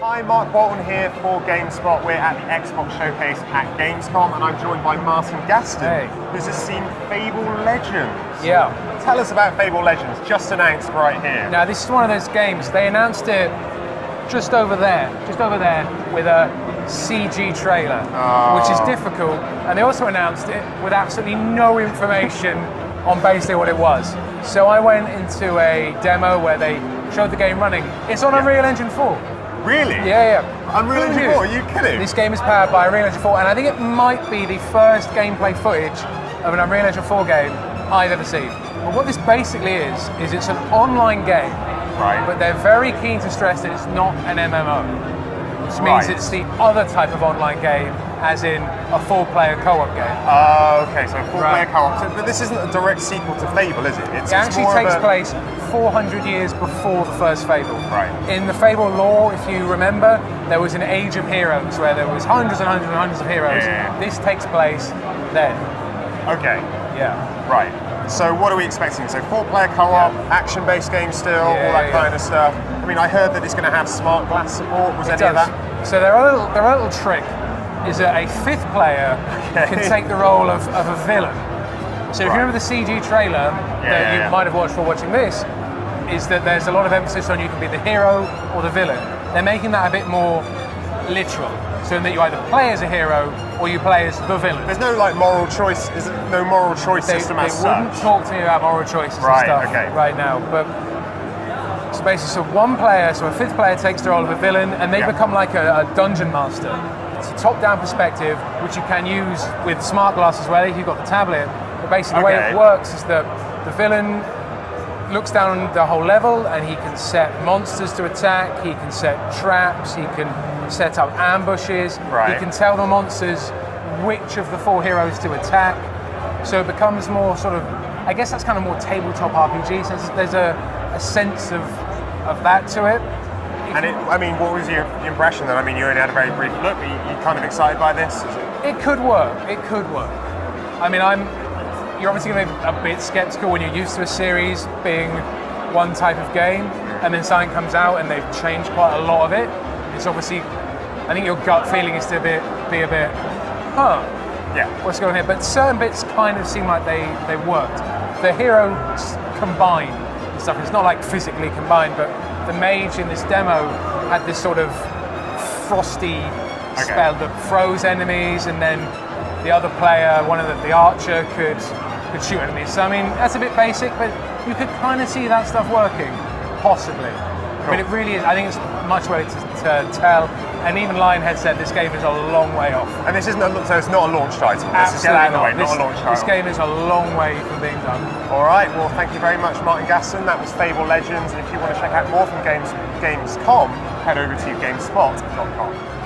Hi, Mark Bolton here for GameSpot. We're at the Xbox Showcase at Gamescom, and I'm joined by Martin Gaston, who's just seen Fable Legends. Yeah. Tell us about Fable Legends, just announced right here. Now, this is one of those games, they announced it just over there with a CG trailer, which is difficult, and they also announced it with absolutely no information on basically what it was. So I went into a demo where they showed the game running. It's on Unreal Engine 4. Really? Yeah. Unreal Engine 4, are you kidding? This game is powered by Unreal Engine 4, and I think it might be the first gameplay footage of an Unreal Engine 4 game I've ever seen. But what this basically is it's an online game, right? But they're very keen to stress that it's not an MMO, which means it's the other type of online game, as in a 4-player co-op game. Okay, so 4-player co-op. So, but this isn't a direct sequel to Fable, is it? It actually takes place 400 years before the first Fable. Right. In the Fable lore, if you remember, there was an age of heroes where there was hundreds and hundreds and hundreds of heroes. Yeah. This takes place then. Okay. Yeah. Right. So what are we expecting? So 4-player co-op, action-based game still, all that kind of stuff. I mean, I heard that it's going to have smart glass support. Was any of that? So their little trick is that a 5th player can take the role of a villain. So if you remember the CG trailer that you might have watched for watching this, is that there's a lot of emphasis on you can be the hero or the villain. They're making that a bit more literal, so that you either play as a hero or you play as the villain. There's no like moral choice. Is it no moral choice system as such? They wouldn't talk to me about moral choices and stuff right now. But so basically, so one player, so a 5th player takes the role of a villain, and they become like a dungeon master. It's a top-down perspective, which you can use with smart glass as well if you've got the tablet. But basically, the way it works is that the villain looks down the whole level, and he can set monsters to attack, he can set traps, he can set up ambushes, he can tell the monsters which of the 4 heroes to attack. So it becomes more sort of, I guess that's kind of more tabletop RPG, so there's a sense of that to it. And I mean, what was your impression then? I mean, you only had a very brief look, but you kind of excited by this? It could work, I mean, you're obviously going to be a bit skeptical when you're used to a series being one type of game, and then something comes out and they've changed quite a lot of it. It's obviously, I think your gut feeling is to be a bit, what's going on here? But certain bits kind of seem like they worked. The heroes combine and stuff. It's not like physically combined, but the mage in this demo had this sort of frosty spell that froze enemies, and then the other player, the archer, could shoot enemies. So I mean, that's a bit basic, but you could kind of see that stuff working, possibly. But it really is, I think it's much way to tell. And even Lionhead said this game is a long way off. And this isn't so it's not a launch title. Absolutely not a launch title. This game is a long way from being done. All right, well, thank you very much, Martin Gaston. That was Fable Legends. And if you want to check out more from Gamescom, head over to GameSpot.com.